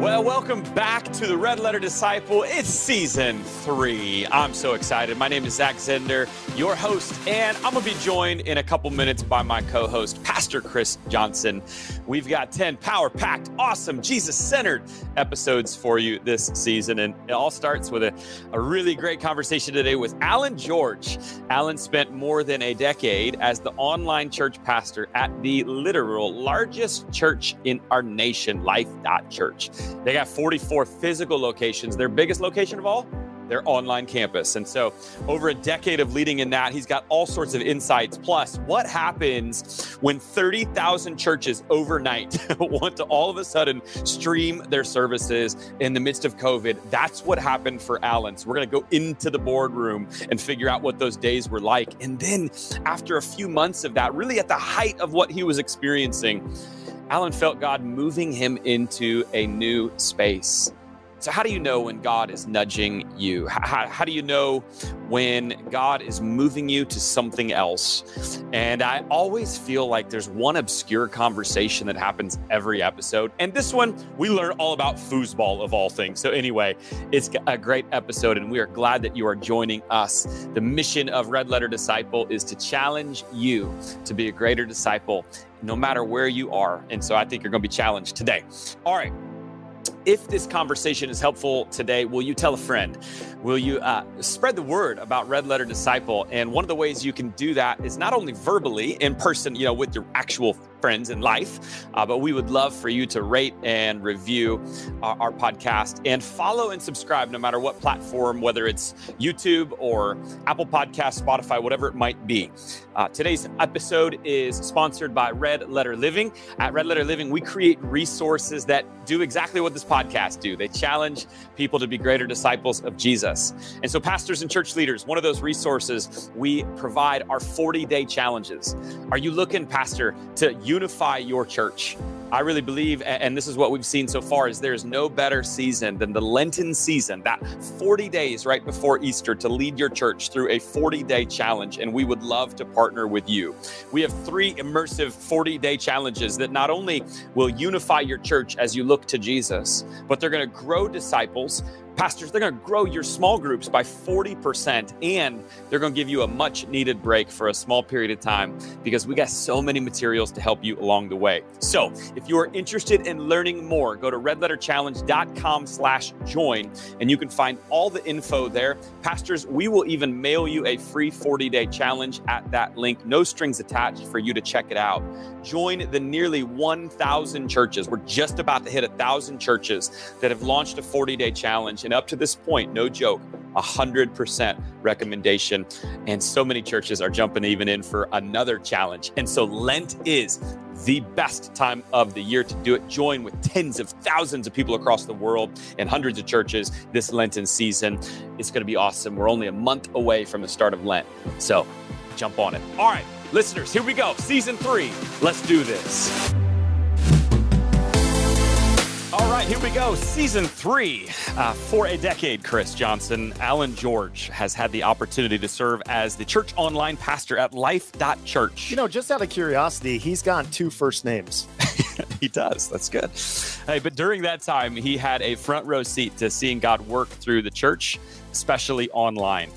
Well, welcome back to the Red Letter Disciple. It's season 3. I'm so excited. My name is Zach Zender, your host, and I'm going to be joined in a couple minutes by my co-host, Pastor Chris Johnson. We've got 10 power-packed, awesome, Jesus-centered episodes for you this season, and it all starts with a really great conversation today with Alan George. Alan spent more than a decade as the online church pastor at the literal largest church in our nation, Life.Church. They got 44 physical locations. Their biggest location of all, their online campus. And so over a decade of leading in that, he's got all sorts of insights. Plus, what happens when 30,000 churches overnight want to all of a sudden stream their services in the midst of COVID? That's what happened for Alan. So we're going to go into the boardroom and figure out what those days were like. And then after a few months of that, really at the height of what he was experiencing, Alan felt God moving him into a new space. So how do you know when God is nudging you? How do you know when God is moving you to something else? And I always feel like there's one obscure conversation that happens every episode. And this one, we learn all about foosball of all things. So anyway, it's a great episode, and we are glad that you are joining us. The mission of Red Letter Disciple is to challenge you to be a greater disciple, no matter where you are. And so I think you're going to be challenged today. All right. If this conversation is helpful today, will you tell a friend? Will you spread the word about Red Letter Disciple? And one of the ways you can do that is not only verbally in person, with your actual friends in life, but we would love for you to rate and review our podcast and follow and subscribe no matter what platform, whether it's YouTube or Apple Podcasts, Spotify, whatever it might be. Today's episode is sponsored by Red Letter Living. At Red Letter Living, we create resources that do exactly what this podcast do. They challenge people to be greater disciples of Jesus. And so pastors and church leaders, one of those resources we provide are 40-day challenges. Are you looking, pastor, to unify your church? I really believe, and this is what we've seen so far, is there's no better season than the Lenten season, that 40 days right before Easter, to lead your church through a 40-day challenge. And we would love to partner with you. We have 3 immersive 40-day challenges that not only will unify your church as you look to Jesus, but they're going to grow disciples. Pastors, they're going to grow your small groups by 40%, and they're going to give you a much needed break for a small period of time because we got so many materials to help you along the way. So if you are interested in learning more, go to redletterchallenge.com/join, and you can find all the info there. Pastors, we will even mail you a free 40-day challenge at that link. No strings attached for you to check it out. Join the nearly 1,000 churches. We're just about to hit 1,000 churches that have launched a 40-day challenge. And up to this point, no joke, 100% recommendation. And so many churches are jumping even in for another challenge. And so Lent is the best time of the year to do it. Join with tens of thousands of people across the world and hundreds of churches this Lenten season. It's going to be awesome. We're only a month away from the start of Lent. So jump on it. All right, listeners, here we go. Season 3. Let's do this. All right, here we go. Season 3. For a decade, Chris Johnson, Alan George has had the opportunity to serve as the church online pastor at Life.Church. Just out of curiosity, he's got 2 first names. He does. That's good. Hey, but during that time, he had a front row seat to seeing God work through the church, especially online.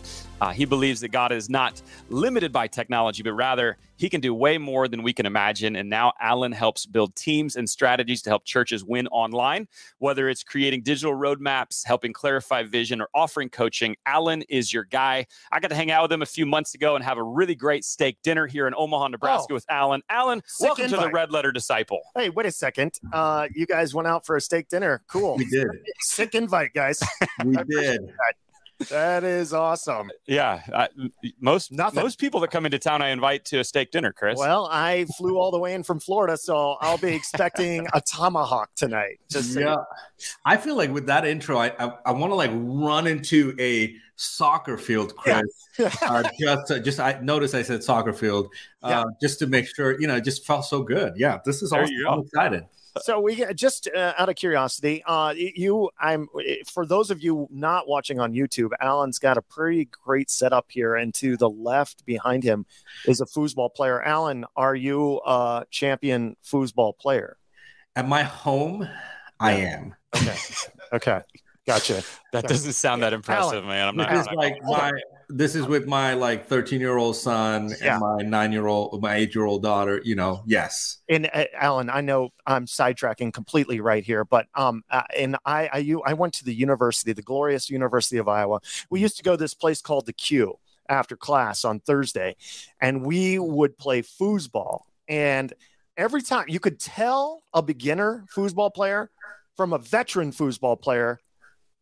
He believes that God is not limited by technology, but rather he can do way more than we can imagine. And now Alan helps build teams and strategies to help churches win online, whether it's creating digital roadmaps, helping clarify vision, or offering coaching. Alan is your guy. I got to hang out with him a few months ago and have a really great steak dinner here in Omaha, Nebraska with Alan. Alan, welcome to the Red Letter Disciple. Hey, wait a second. You guys went out for a steak dinner. Cool. We did. Sick invite, guys. We did. That is awesome. Yeah. Most people that come into town, I invite to a steak dinner, Chris. Well, I flew all the way in from Florida, so I'll be expecting a tomahawk tonight. Yeah. I feel like with that intro, I want to run into a soccer field, Chris. Yeah. I noticed I said soccer field, just to make sure, it just felt so good. Yeah, this is awesome. I'm excited. So we just out of curiosity, for those of you not watching on YouTube, Alan's got a pretty great setup here, and to the left behind him is a foosball player. Alan, are you a champion foosball player? At my home, I am. Okay. Okay. Gotcha. That doesn't sound that impressive, man. I'm not. This is like this is with my like 13-year-old son and my 8-year-old daughter. Yes. And Alan, I know I'm sidetracking completely right here, but and I went to the university, the glorious University of Iowa. We used to go to this place called the Q after class on Thursday, and we would play foosball. And every time you could tell a beginner foosball player from a veteran foosball player.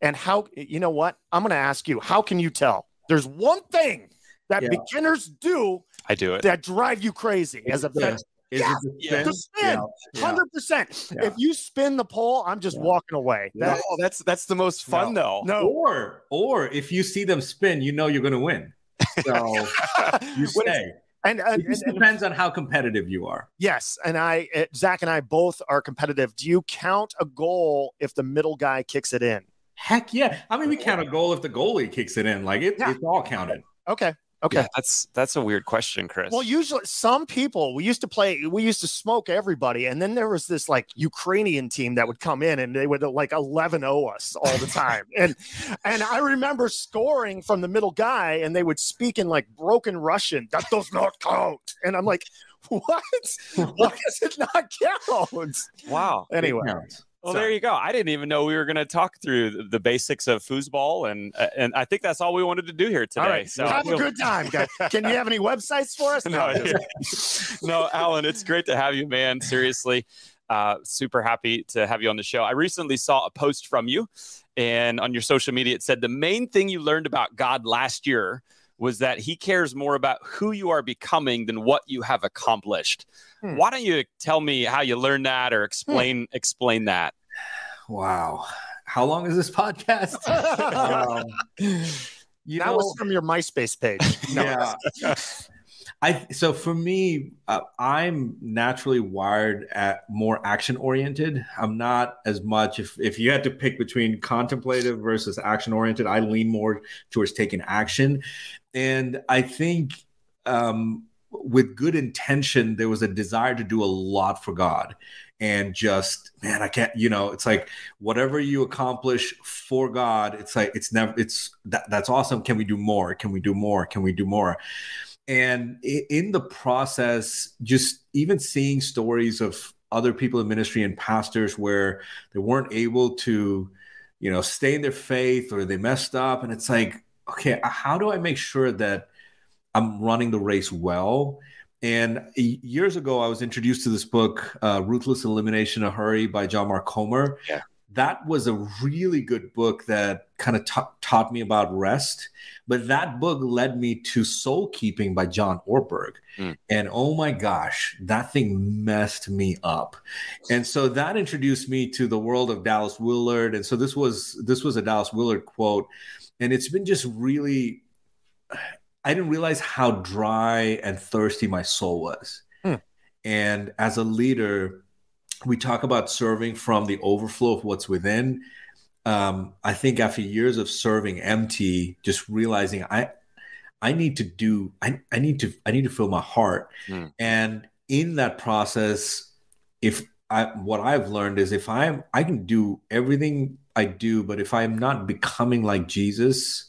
And how, you know what? I'm going to ask you, how can you tell? There's one thing that beginners do. I do it. That drive you crazy as a veteran. The spin. 100%. If you spin the pole, I'm just walking away. That's the most fun though. No. Or if you see them spin, you know you're going to win. So you stay. And it just depends on how competitive you are. Yes. And Zach and I both are competitive. Do you count a goal if the middle guy kicks it in? Heck yeah. I mean, we count a goal if the goalie kicks it in. Like it's all counted. Okay. Yeah, that's a weird question, Chris. Well, usually some people, we used to smoke everybody. And then there was this like Ukrainian team that would come in and they would like 11-0 us all the time. and I remember scoring from the middle guy and they would speak in like broken Russian. That does not count. And I'm like, what? Why does it not count? Wow. Anyway. Well, there you go. I didn't even know we were going to talk through the basics of foosball, and I think that's all we wanted to do here today. All right, so have a good time, guys. Can you have any websites for us? No, Alan, it's great to have you, man. Seriously, super happy to have you on the show. I recently saw a post from you, and on your social media, it said the main thing you learned about God last year was that he cares more about who you are becoming than what you have accomplished. Why don't you tell me how you learned that or explain that? Wow. How long is this podcast? That was from your MySpace page. So for me, I'm naturally wired at more action oriented. I'm not as much, if you had to pick between contemplative versus action oriented, I lean more towards taking action. And I think with good intention, there was a desire to do a lot for God. And just, man, I can't, it's like whatever you accomplish for God, it's like, that's awesome. Can we do more? Can we do more? Can we do more? And in the process, just even seeing stories of other people in ministry and pastors where they weren't able to, stay in their faith or they messed up. And it's like, okay, how do I make sure that I'm running the race well? And years ago, I was introduced to this book, Ruthless Elimination in a Hurry by John Mark Comer. Yeah. That was a really good book that kind of taught me about rest. But that book led me to Soul Keeping by John Ortberg. And oh my gosh, that thing messed me up. And so that introduced me to the world of Dallas Willard. And so this was a Dallas Willard quote. And it's been just really, I didn't realize how dry and thirsty my soul was. And as a leader, we talk about serving from the overflow of what's within. I think after years of serving empty, just realizing I need to fill my heart. And in that process, what I've learned is I can do everything I do, but if I'm not becoming like Jesus,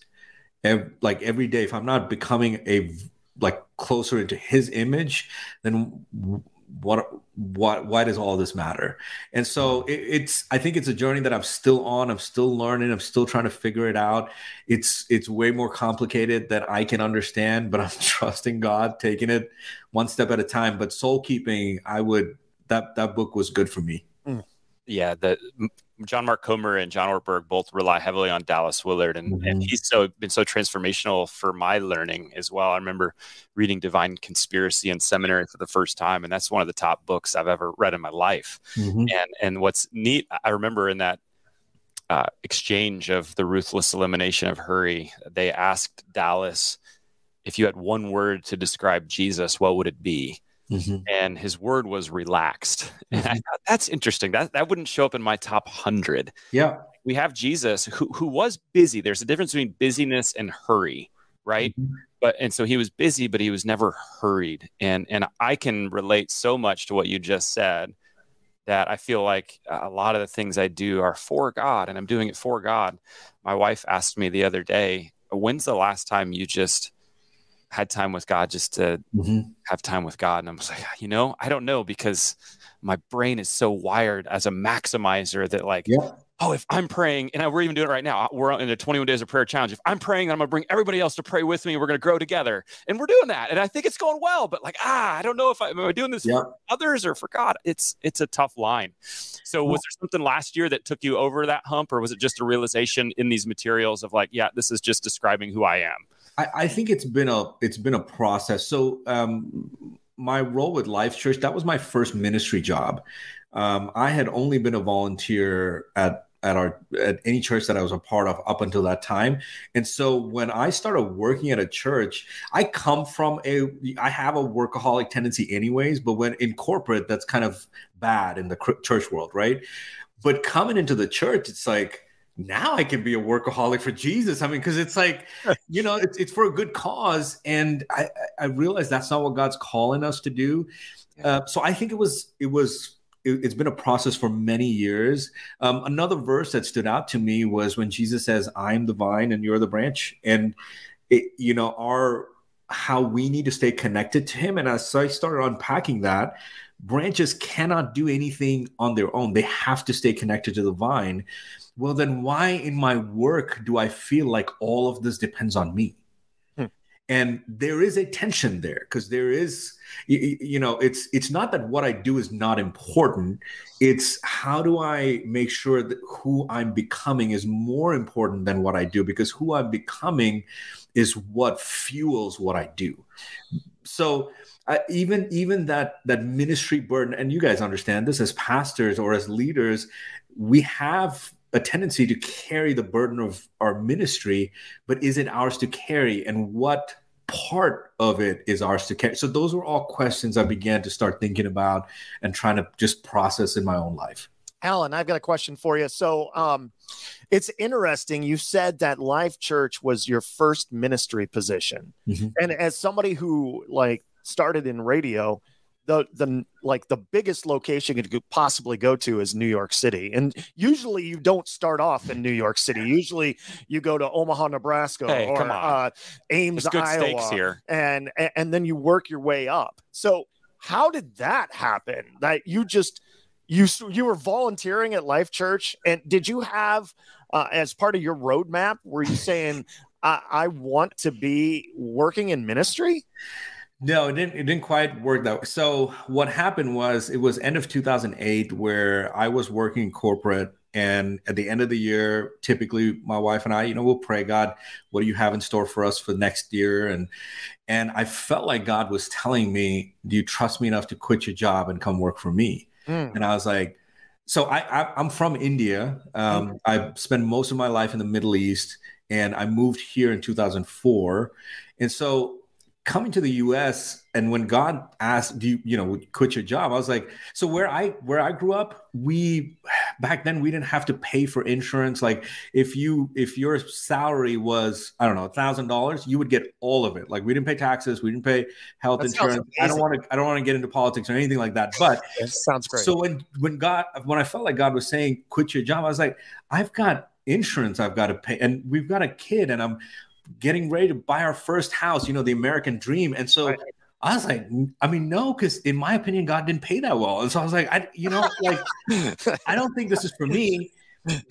every day, if I'm not becoming closer into his image, then why does all this matter? And so I think it's a journey that I'm still on. I'm still learning. I'm still trying to figure it out. It's way more complicated than I can understand, but I'm trusting God, taking it one step at a time. But Soul Keeping, that book was good for me. Yeah, John Mark Comer and John Ortberg both rely heavily on Dallas Willard, and he's been so transformational for my learning as well. I remember reading Divine Conspiracy in seminary for the first time, and that's one of the top books I've ever read in my life. And what's neat, I remember in that exchange of the ruthless elimination of hurry, they asked Dallas, if you had one word to describe Jesus, what would it be? And his word was relaxed. And I thought, that's interesting. That wouldn't show up in my top 100. Yeah. We have Jesus who was busy. There's a difference between busyness and hurry, right? And so he was busy, but he was never hurried. And I can relate so much to what you just said, that I feel like a lot of the things I do are for God, and I'm doing it for God. My wife asked me the other day, when's the last time you just had time with God, just to have time with God? And I was like, I don't know, because my brain is so wired as a maximizer that like, oh, if I'm praying, and we're even doing it right now, we're in a 21 days of prayer challenge. If I'm praying, I'm going to bring everybody else to pray with me. We're going to grow together. And we're doing that. And I think it's going well, but like, I don't know if am I doing this for others or for God? It's a tough line. So was there something last year that took you over that hump, or was it just a realization in these materials of like, this is just describing who I am? I think it's been a process. So my role with Life Church, that was my first ministry job. I had only been a volunteer at any church that I was a part of up until that time. And so when I started working at a church, I have a workaholic tendency anyways, but when in corporate, that's kind of bad in the church world, right? But coming into the church, it's like, now I can be a workaholic for Jesus. I mean, because it's like, it's for a good cause. And I realized that's not what God's calling us to do. So I think it's been a process for many years. Another verse that stood out to me was when Jesus says, I'm the vine and you're the branch. And how we need to stay connected to him. And as I started unpacking that, branches cannot do anything on their own. They have to stay connected to the vine. Well, then why in my work do I feel like all of this depends on me? And there is a tension there, because there is, it's not that what I do is not important. It's how do I make sure that who I'm becoming is more important than what I do, because who I'm becoming is what fuels what I do. So even that ministry burden, and you guys understand this as pastors or as leaders, we have a tendency to carry the burden of our ministry, but is it ours to carry? And what part of it is ours to carry? So those were all questions I began to start thinking about and trying to just process in my own life. Alan, I've got a question for you. So it's interesting. You said that Life Church was your first ministry position. And as somebody who started in radio, the biggest location you could possibly go to is New York City. And usually you don't start off in New York City. Usually you go to Omaha, Nebraska, or Ames, good Iowa, stakes here. And then you work your way up. So how did that happen? That you were volunteering at Life Church, and did you have as part of your roadmap, were you saying I want to be working in ministry? No, it didn't quite work that way. So what happened was, it was end of 2008 where I was working corporate, and at the end of the year, typically my wife and I, we'll pray, God, what do you have in store for us for next year? And I felt like God was telling me, do you trust me enough to quit your job and come work for me? And I was like, so I'm from India. I spent most of my life in the Middle East, and I moved here in 2004. And so coming to the US, and when God asked, do you quit your job? I was like, so where I grew up, back then we didn't have to pay for insurance. Like if your salary was, I don't know, $1,000, you would get all of it. Like we didn't pay taxes, we didn't pay health insurance. I don't want to get into politics or anything like that. But it sounds great. So when I felt like God was saying, quit your job, I was like, I've got insurance I've got to pay, and we've got a kid, and I'm getting ready to buy our first house, the American dream. And so I was like, no, because in my opinion, God didn't pay that well. And so I was like, I don't think this is for me.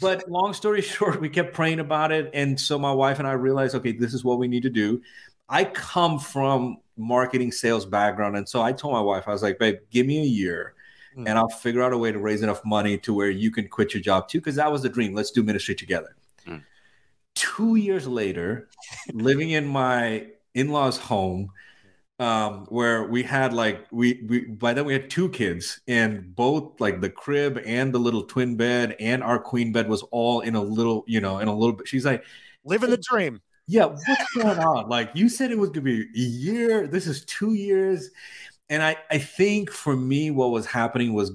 But long story short, we kept praying about it. And so my wife and I realized, okay, this is what we need to do. I come from marketing sales background. And so I told my wife, I was like, babe, give me a year and I'll figure out a way to raise enough money to where you can quit your job too. Because that was the dream. Let's do ministry together. 2 years later, living in my in-laws' home, where we had by then we had 2 kids, and both the crib and the little twin bed and our queen bed was all in a little bit. She's like, living the dream. Yeah, what's going on? You said it was gonna be a year. This is 2 years. And I think for me, what was happening was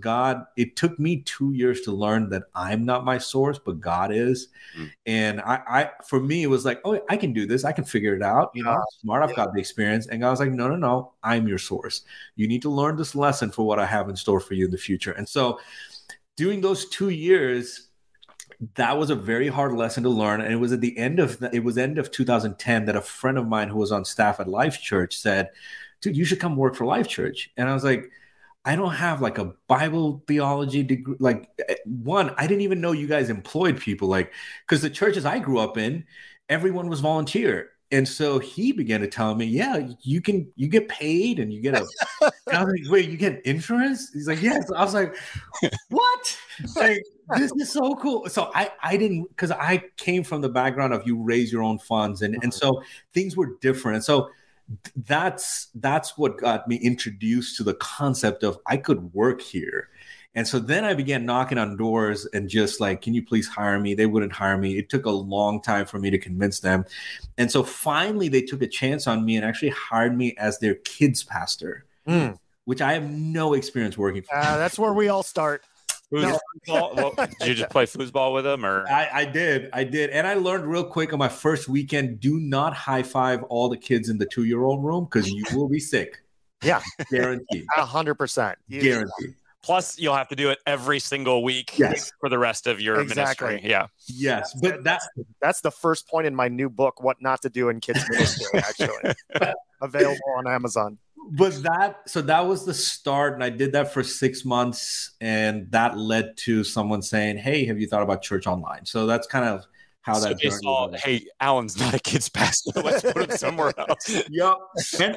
it took me 2 years to learn that I'm not my source, but God is. And for me, it was like, oh, I can do this. I can figure it out. I'm smart. I've got the experience. And God was like, no, I'm your source. You need to learn this lesson for what I have in store for you in the future. And so during those 2 years, that was a very hard lesson to learn. And it was at the end of 2010 that a friend of mine who was on staff at Life Church said, dude, you should come work for Life Church. And I was like, I don't have like a Bible theology degree. Like, one, I didn't even know you guys employed people, like, because the churches I grew up in, everyone was volunteer. And so he began to tell me, yeah, you get paid and you get a, and I was like, wait, you get insurance? He's like, yes. I was like, what? Like, this is so cool. So I didn't, because I came from the background of you raise your own funds. And so things were different. And so that's what got me introduced to the concept of I could work here. And so then I began knocking on doors and just like, can you please hire me? They wouldn't hire me. It took a long time for me to convince them. And so finally they took a chance on me and actually hired me as their kids pastor, which I have no experience working for. That's where we all start. No. Well, did you just play foosball with them, or? I did. And I learned real quick on my first weekend, do not high five all the kids in the 2-year-old room because you will be sick. Yeah. Guaranteed. 100%. Guaranteed. Plus, you'll have to do it every single week for the rest of your ministry. Yeah. Yes. But that's the first point in my new book, What Not to Do in Kids Ministry, actually. Available on Amazon. But that was the start. And I did that for 6 months. And that led to someone saying, hey, have you thought about church online? So that's kind of how that they saw, hey, Alan's not a kid's pastor. Let's put him somewhere else. Yep.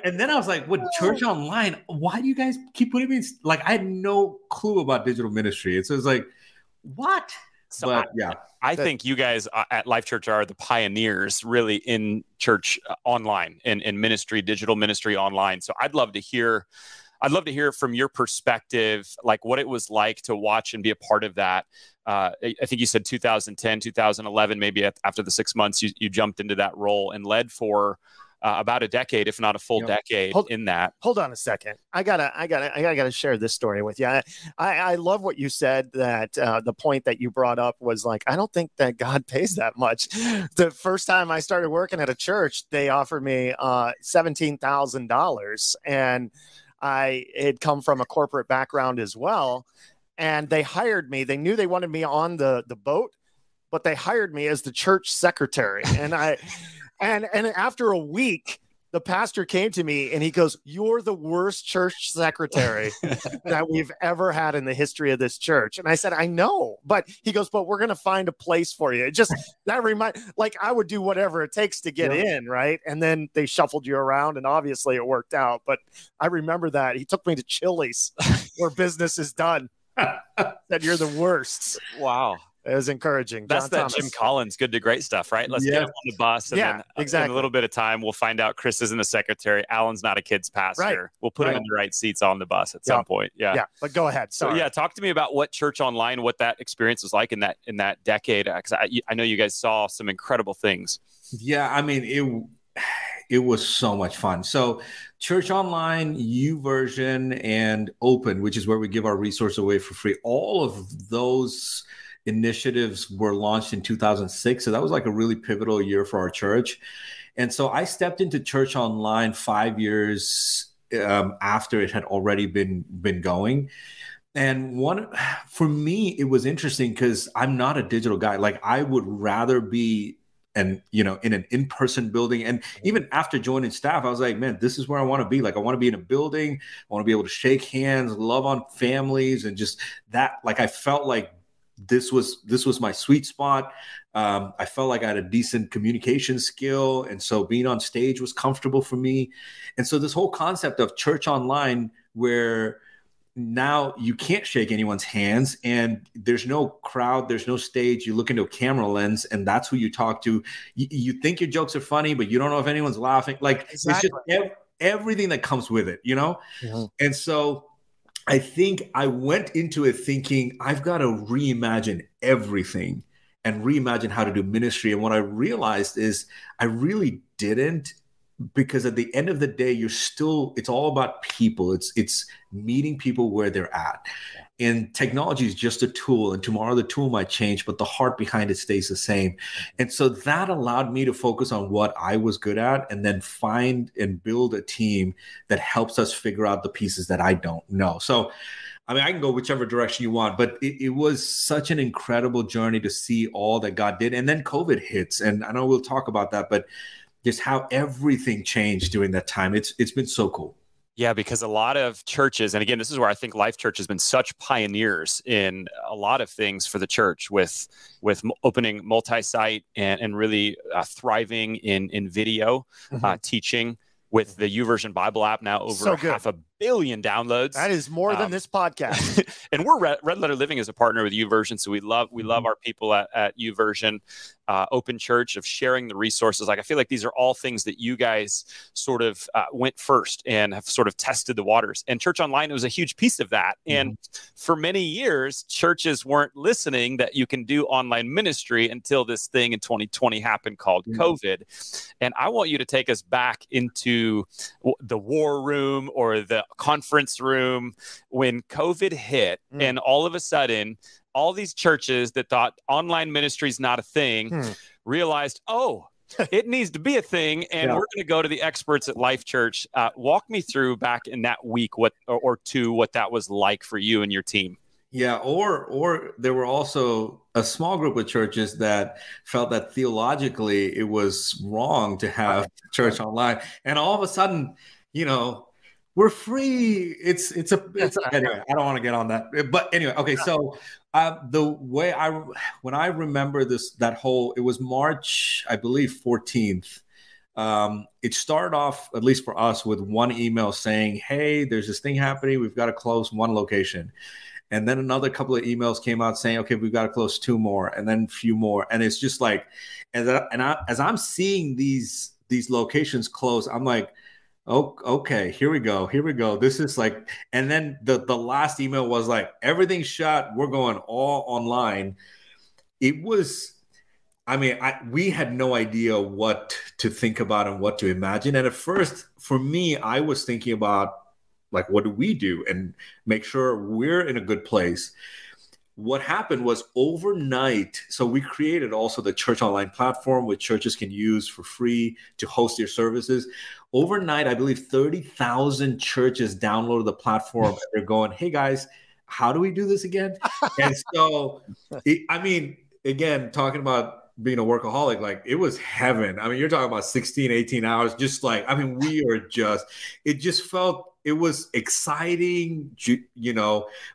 And then I was like, what, church online? Why do you guys keep putting me in? Like, I had no clue about digital ministry. So it's like, what? So but I think you guys at Life Church are the pioneers really in church online and in ministry, digital ministry online. So I'd love to hear from your perspective, like what it was like to watch and be a part of that. I think you said 2010, 2011, maybe after the 6 months, you jumped into that role and led for about a decade, if not a full decade in that. Hold on a second. I gotta share this story with you. I love what you said, that the point that you brought up was like, I don't think that God pays that much. The first time I started working at a church, they offered me $17,000, and I had come from a corporate background as well. And they hired me. They knew they wanted me on the boat, but they hired me as the church secretary. And and after a week, the pastor came to me and he goes, "You're the worst church secretary that we've ever had in the history of this church." And I said, "I know," but he goes, "But we're going to find a place for you." It just, like I would do whatever it takes to get in, right? And then they shuffled you around, and obviously it worked out. But I remember that he took me to Chili's where business is done. That you're the worst. Wow. It was encouraging. That's John that Jim Collins, good to great stuff, right? Let's get him on the bus. And then exactly. In a little bit of time, we'll find out Chris isn't a secretary. Alan's not a kid's pastor. Right. We'll put him in the right seats on the bus at some point. Yeah. But go ahead. Sorry. So talk to me about what church online, what that experience was like in that decade. Because I know you guys saw some incredible things. Yeah, I mean, it was so much fun. So church online, YouVersion, and Open, which is where we give our resource away for free. All of those initiatives were launched in 2006. So that was like a really pivotal year for our church. And so I stepped into church online 5 years after it had already been going. And for me, it was interesting because I'm not a digital guy. Like, I would rather be in an in-person building. And even after joining staff, I was like, man, this is where I want to be. Like, I want to be in a building. I want to be able to shake hands, love on families, and just that. Like, I felt like this was my sweet spot. I felt like I had a decent communication skill. And so being on stage was comfortable for me. And so this whole concept of church online, where now you can't shake anyone's hands and there's no crowd, there's no stage. You look into a camera lens and that's who you talk to. You think your jokes are funny, but you don't know if anyone's laughing. Like, exactly. It's just everything that comes with it, Mm-hmm. And so I think I went into it thinking I've got to reimagine everything and reimagine how to do ministry. And what I realized is I really didn't, because at the end of the day, it's all about people. It's meeting people where they're at. And technology is just a tool. And tomorrow the tool might change, but the heart behind it stays the same. And so that allowed me to focus on what I was good at and then find and build a team that helps us figure out the pieces that I don't know. So I mean, I can go whichever direction you want, but it was such an incredible journey to see all that God did. And then COVID hits, and I know we'll talk about that, but just how everything changed during that time. It's been so cool. Yeah, because a lot of churches, and again, this is where I think Life Church has been such pioneers in a lot of things for the church, with opening multi-site and really thriving in video teaching, with the YouVersion Bible app now over 500 million downloads. That is more than this podcast. And we're Red Letter Living is a partner with YouVersion, so we love our people at YouVersion. Open Church, of sharing the resources. Like, I feel like these are all things that you guys sort of went first and have sort of tested the waters. And Church Online was a huge piece of that. And for many years, churches weren't listening that you can do online ministry until this thing in 2020 happened called COVID. And I want you to take us back into the war room or the conference room when COVID hit, and all of a sudden, all these churches that thought online ministry is not a thing realized, oh, it needs to be a thing. And we're going to go to the experts at Life Church. Walk me through back in that week what that was like for you and your team. Yeah, or there were also a small group of churches that felt that theologically it was wrong to have church online. And all of a sudden, we're free. It's anyway, I don't want to get on that. But anyway, okay, so the way when I remember it was March, I believe 14th. It started off, at least for us, with one email saying, hey, there's this thing happening. We've got to close one location. And then another couple of emails came out saying, okay, we've got to close 2 more, and then a few more. And it's just like, as I'm seeing these locations close, I'm like, oh, okay, here we go. This is like, and then the last email was like, everything's shut. We're going all online. It was, we had no idea what to think about and what to imagine. And at first, for me, I was thinking about, like, what do we do and make sure we're in a good place? What happened was overnight, so we created also the Church Online platform, which churches can use for free to host their services. Overnight, I believe 30,000 churches downloaded the platform, and they're going, hey guys, how do we do this again? And so, again, talking about being a workaholic, like, it was heaven. You're talking about 16, 18 hours, just like, it just felt, it was exciting.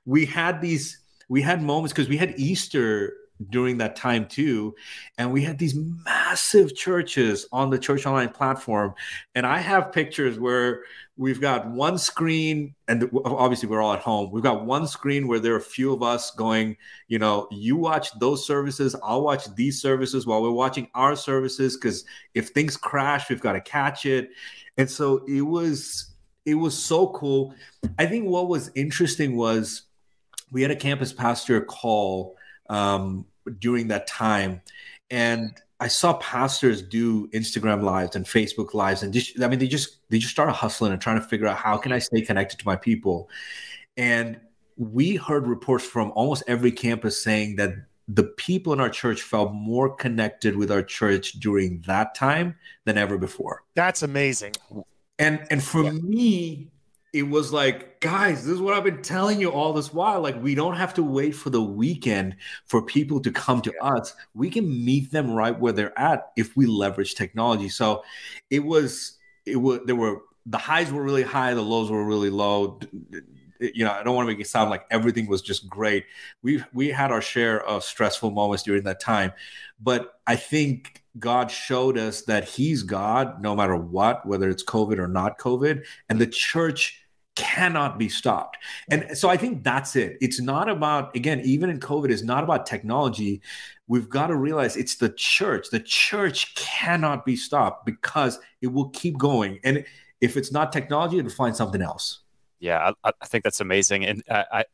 We had moments, because we had Easter during that time too, and we had these massive churches on the Church Online platform. And I have pictures where we've got one screen, and obviously we're all at home. We've got one screen where there are a few of us going, you watch those services, I'll watch these services while we're watching our services, because if things crash, we've got to catch it. And so it was so cool. I think what was interesting was we had a campus pastor call during that time, and I saw pastors do Instagram lives and Facebook lives, and they just started hustling and trying to figure out, how can I stay connected to my people? And we heard reports from almost every campus saying that the people in our church felt more connected with our church during that time than ever before. That's amazing. And for me, it was like, guys, this is what I've been telling you all this while. Like, we don't have to wait for the weekend for people to come to us. We can meet them right where they're at if we leverage technology. So the highs were really high, the lows were really low. I don't want to make it sound like everything was just great. We had our share of stressful moments during that time, but I think God showed us that He's God no matter what, whether it's COVID or not COVID, and the church cannot be stopped. And so I think that's it. It's not about, again, even in COVID, it's not about technology. We've got to realize it's the church. The church cannot be stopped because it will keep going. And if it's not technology, it'll find something else. Yeah, I think that's amazing. And I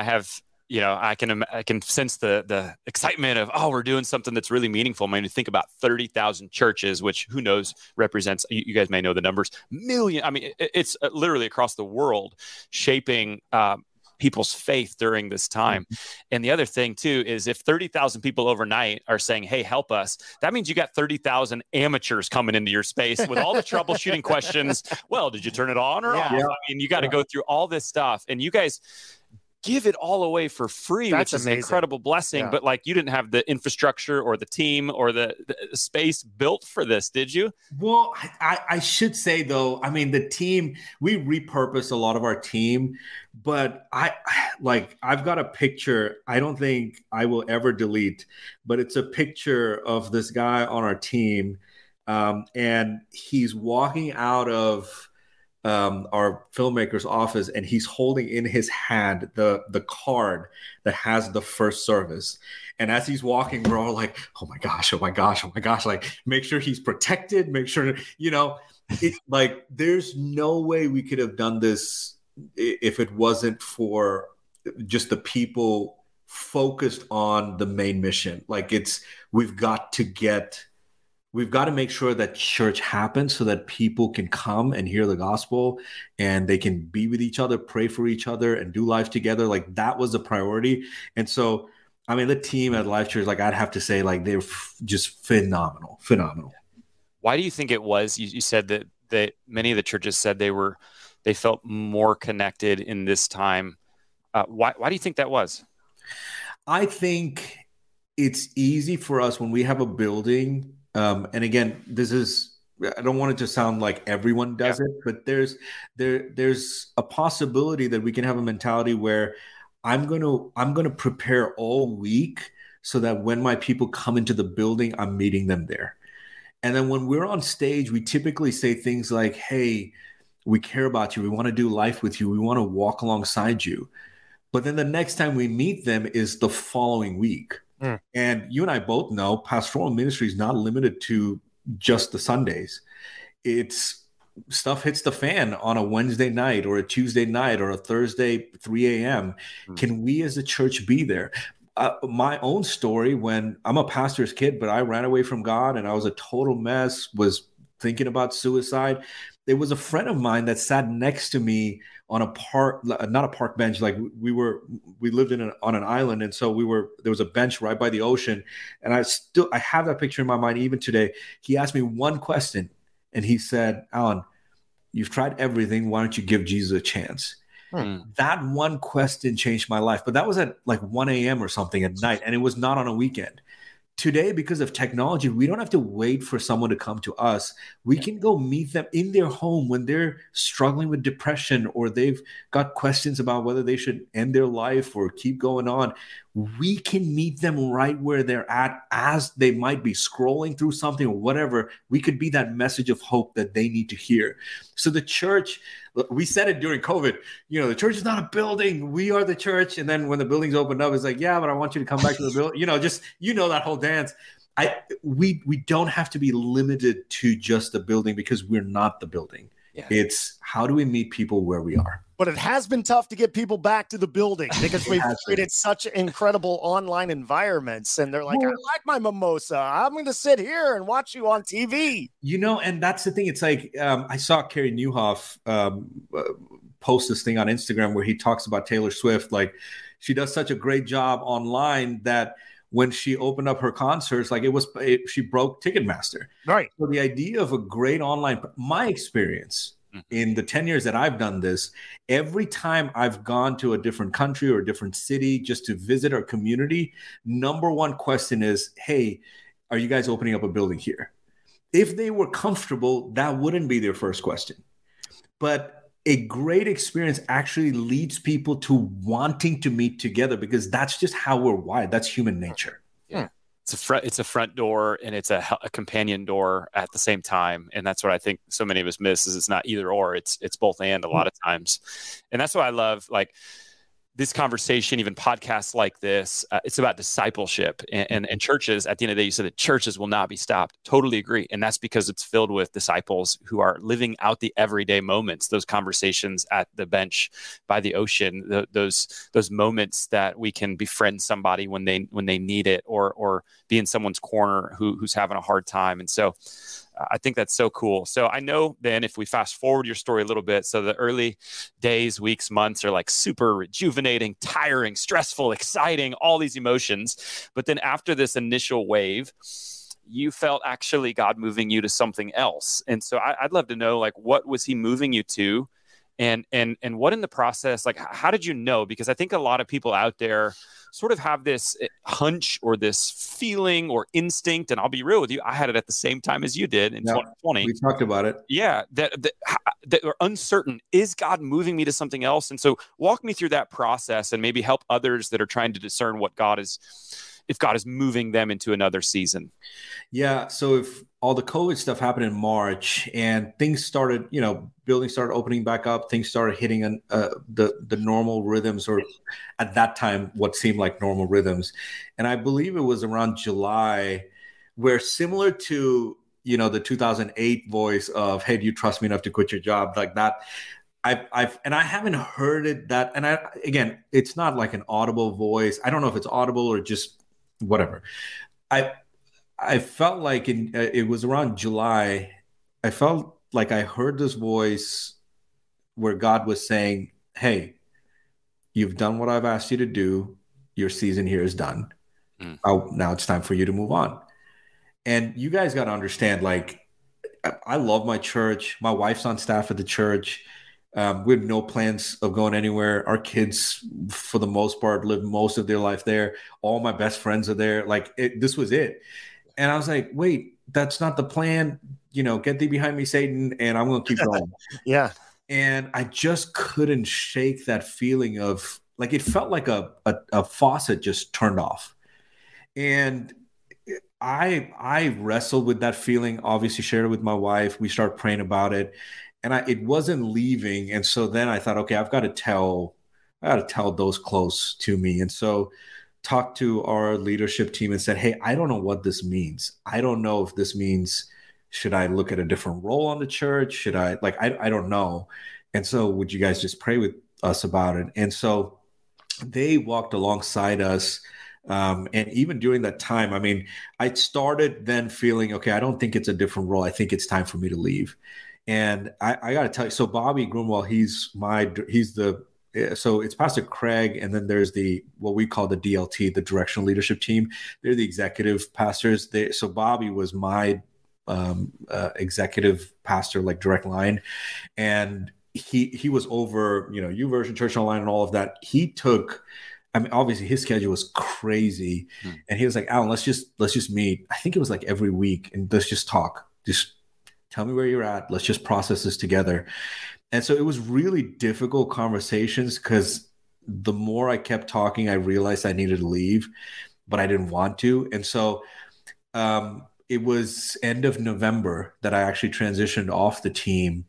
have, I can sense the excitement of, we're doing something that's really meaningful. You think about 30,000 churches, which who knows represents, you guys may know the numbers, million. It's literally across the world shaping people's faith during this time. And the other thing too is, if 30,000 people overnight are saying, hey, help us, that means you got 30,000 amateurs coming into your space with all the troubleshooting questions. Well, did you turn it on or off? You got to go through all this stuff. And you guys give it all away for free, That's which is amazing. an incredible blessing. Yeah. But like, you didn't have the infrastructure or the team or the space built for this, did you? Well, I should say though, I mean, the team, we repurposed a lot of our team, but I've got a picture I don't think I will ever delete, but it's a picture of this guy on our team. And he's walking out of our filmmaker's office, and he's holding in his hand the card that has the first service. And as he's walking, we're all like, oh my gosh, oh my gosh, oh my gosh, like make sure he's protected, make sure, it's like there's no way we could have done this if it wasn't for just the people focused on the main mission. Like we've got to make sure that church happens so that people can come and hear the gospel and they can be with each other, pray for each other, and do life together. Like that was the priority. And so, I mean, the team at Life Church, like I'd have to say, like they're just phenomenal. Why do you think it was? You said that many of the churches said they felt more connected in this time. Why do you think that was? I think it's easy for us when we have a building. And again, I don't want it to sound like everyone does it, but there's a possibility that we can have a mentality where I'm going to prepare all week so that when my people come into the building, I'm meeting them there. And then when we're on stage, we typically say things like, hey, we care about you. We want to do life with you. We want to walk alongside you. But then the next time we meet them is the following week. And you and I both know pastoral ministry is not limited to just the Sundays. It's stuff hits the fan on a Wednesday night or a Tuesday night or a Thursday, 3 a.m. Can we as a church be there? My own story, when I'm a pastor's kid, but I ran away from God and I was a total mess, was thinking about suicide. There was a friend of mine that sat next to me on not a park bench. Like we lived on an island. And so there was a bench right by the ocean. And I have that picture in my mind even today. He asked me one question and he said, Alan, you've tried everything. Why don't you give Jesus a chance? That one question changed my life. But that was at like 1 a.m. or something at night. And it was not on a weekend. Today, because of technology, we don't have to wait for someone to come to us. We can go meet them in their home when they're struggling with depression or they've got questions about whether they should end their life or keep going on. We can meet them right where they're at as they might be scrolling through something or whatever. We could be that message of hope that they need to hear. So the church, we said it during COVID, the church is not a building. We are the church. And then when the buildings opened up, it's like, yeah, but I want you to come back to the building. That whole dance. We don't have to be limited to just the building because we're not the building. Yeah. It's how do we meet people where we are? But it has been tough to get people back to the building because we've created such incredible online environments. And they're like, I like my mimosa. I'm going to sit here and watch you on TV. And that's the thing. It's like I saw Carey Nieuwhof post this thing on Instagram where he talks about Taylor Swift. Like she does such a great job online that when she opened up her concerts, like she broke Ticketmaster. Right. So the idea of a great online, my experience in the 10 years that I've done this, every time I've gone to a different country or a different city just to visit our community, number one question is, hey, are you guys opening up a building here? If they were comfortable, that wouldn't be their first question. But a great experience actually leads people to wanting to meet together because that's just how we're wired. That's human nature. Yeah. It's a front door and it's a companion door at the same time. And that's what I think so many of us miss is it's not either or, it's both and a lot of times. And that's what I love. Like this conversation, even podcasts like this, it's about discipleship and churches. At the end of the day, you said that churches will not be stopped. Totally agree. And that's because it's filled with disciples who are living out the everyday moments, those conversations at the bench by the ocean, those moments that we can befriend somebody when they need it or be in someone's corner who's having a hard time. And so I think that's so cool. So I know then if we fast forward your story a little bit, so the early days, weeks, months are like super rejuvenating, tiring, stressful, exciting, all these emotions. But then after this initial wave, you felt actually God moving you to something else. And so I'd love to know, like, what was he moving you to? And what in the process, like, how did you know? Because I think a lot of people out there sort of have this hunch or this feeling or instinct, and I'll be real with you, I had it at the same time as you did in 2020. We talked about it. Yeah, that are uncertain. Is God moving me to something else? And so walk me through that process and maybe help others that are trying to discern if God is moving them into another season. Yeah. So if all the COVID stuff happened in March and things started, buildings started opening back up, things started hitting the normal rhythms, or at that time, what seemed like normal rhythms. And I believe it was around July where, similar to, the 2008 voice of, hey, do you trust me enough to quit your job? Like that. I haven't heard it that, and again, it's not like an audible voice. I don't know if it's audible or just whatever. I felt like it was around July. I felt like I heard this voice where God was saying, hey, you've done what I've asked you to do. Your season here is done. Now it's time for you to move on. And you guys got to understand, like, I love my church. My wife's on staff at the church. We have no plans of going anywhere. Our kids, for the most part, live most of their life there. All my best friends are there. Like, this was it. And I was like, wait, that's not the plan. Get thee behind me, Satan. And I'm going to keep going. Yeah. And I just couldn't shake that feeling of, like, it felt like a faucet just turned off. And I wrestled with that feeling, obviously shared it with my wife. We started praying about it. And it wasn't leaving. And so then I thought, okay, I got to tell those close to me. And so talked to our leadership team and said, hey, I don't know what this means. I don't know if this means, should I look at a different role on the church? Should I, I don't know. And so would you guys just pray with us about it? And so they walked alongside us. And even during that time, I mean, I started then feeling, okay, I don't think it's a different role. I think it's time for me to leave. And I got to tell you, so Bobby Grunwald, so it's Pastor Craig, and then there's what we call the DLT, the Directional Leadership Team. They're the executive pastors. So Bobby was my executive pastor, like direct line, and he was over, YouVersion Church Online and all of that. He took, I mean, obviously his schedule was crazy, and he was like, Alan, let's just meet. I think it was like every week, and let's just talk. Just tell me where you're at. Let's just process this together. And so it was really difficult conversations, because the more I kept talking, I realized I needed to leave, but I didn't want to. And so it was end of November that I actually transitioned off the team.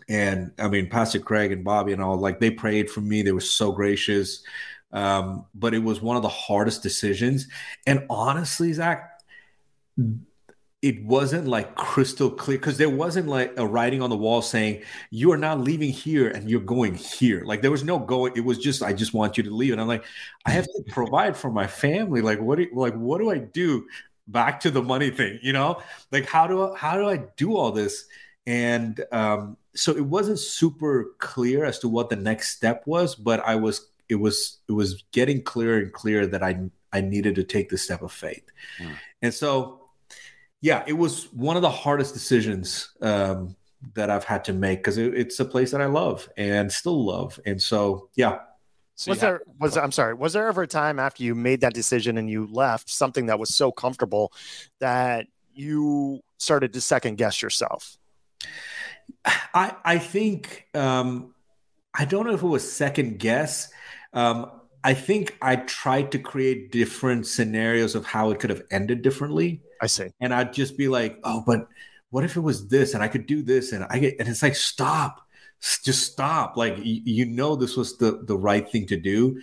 And I mean, Pastor Craig and Bobby and all, like, they prayed for me. They were so gracious. But it was one of the hardest decisions. And honestly, Zach, it wasn't like crystal clear, because there wasn't like a writing on the wall saying you are not leaving here and you're going here. Like, there was no going. It was just, I just want you to leave. And I'm like, I have to provide for my family. Like, what do I do? Back to the money thing, like, how do I do all this? And so it wasn't super clear as to what the next step was, but it was getting clearer and clearer that I needed to take the step of faith. And so, yeah, it was one of the hardest decisions that I've had to make, because it's a place that I love and still love. And so, yeah. So was there ever a time after you made that decision and you left, something that was so comfortable that you started to second guess yourself? I think, I don't know if it was second guess. I think I tried to create different scenarios of how it could have ended differently. I see. And I'd just be like, oh, but what if it was this, and I could do this, and it's like, just stop. Like, this was the right thing to do.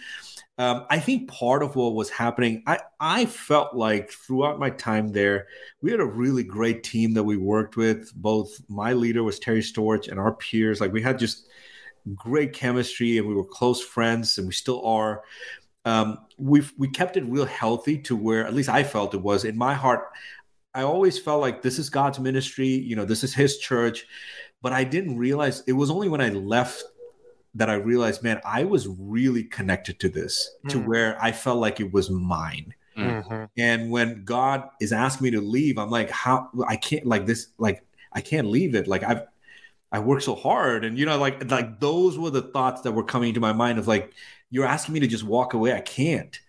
I think part of what was happening, I felt like throughout my time there, we had a really great team that we worked with. Both my leader was Terry Storch, and our peers, like, we had just great chemistry, and we were close friends, and we still are. We kept it real healthy, to where at least I felt it was in my heart. I always felt like this is God's ministry, this is his church, but I didn't realize, it was only when I left that I realized, man, I was really connected to this, to where I felt like it was mine. Mm-hmm. And when God is asking me to leave, I'm like, how I can't, like this, like, I can't leave it. Like, I work so hard. And, like those were the thoughts that were coming into my mind of like, you're asking me to just walk away. I can't.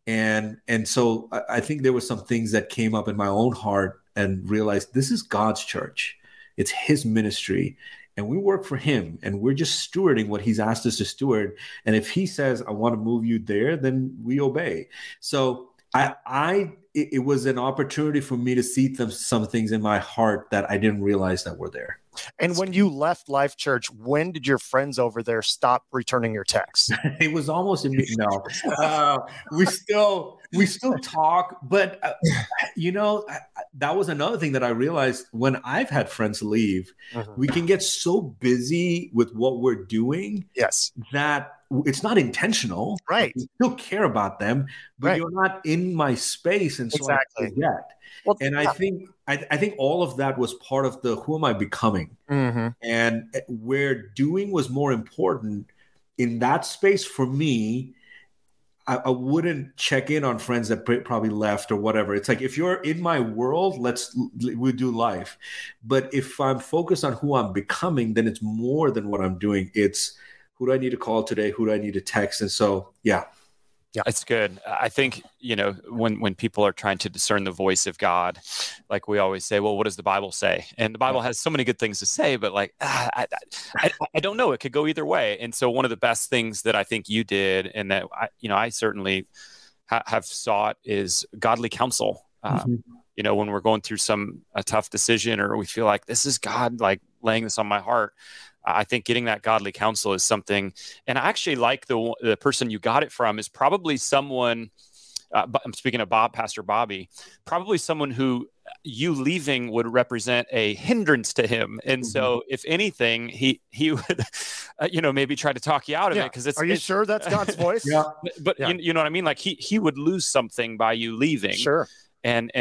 And so I think there were some things that came up in my own heart and realized this is God's church. It's his ministry. And we work for him, and we're just stewarding what he's asked us to steward. And if he says, I want to move you there, then we obey. So it was an opportunity for me to see some things in my heart that I didn't realize that were there. And when you left Life Church, when did your friends over there stop returning your texts? It was almost immediate. No, we still talk, but that was another thing that I realized when I've had friends leave. We can get so busy with what we're doing, yes, that it's not intentional. Right, we still care about them, but you're not in my space, and so exactly. I forget. Well, and I think all of that was part of the who am I becoming, and where doing was more important in that space for me. I wouldn't check in on friends that probably left or whatever. It's like if you're in my world, we'll do life. But if I'm focused on who I'm becoming, then it's more than what I'm doing. It's who do I need to call today? Who do I need to text? And so, yeah. Yeah, it's good. I think, when people are trying to discern the voice of God, like we always say, well, what does the Bible say? And the Bible has so many good things to say, but like, I don't know. It could go either way. And so one of the best things that I think you did, and that I certainly have sought, is godly counsel. When we're going through a tough decision, or we feel like this is God, like laying this on my heart, I think getting that godly counsel is something. And I actually like the person you got it from is probably someone, I'm speaking of Pastor Bobby, probably someone who you leaving would represent a hindrance to him. And so if anything, he would, maybe try to talk you out of it. Cause Are you sure that's God's voice? But you know what I mean? Like he would lose something by you leaving. Sure. And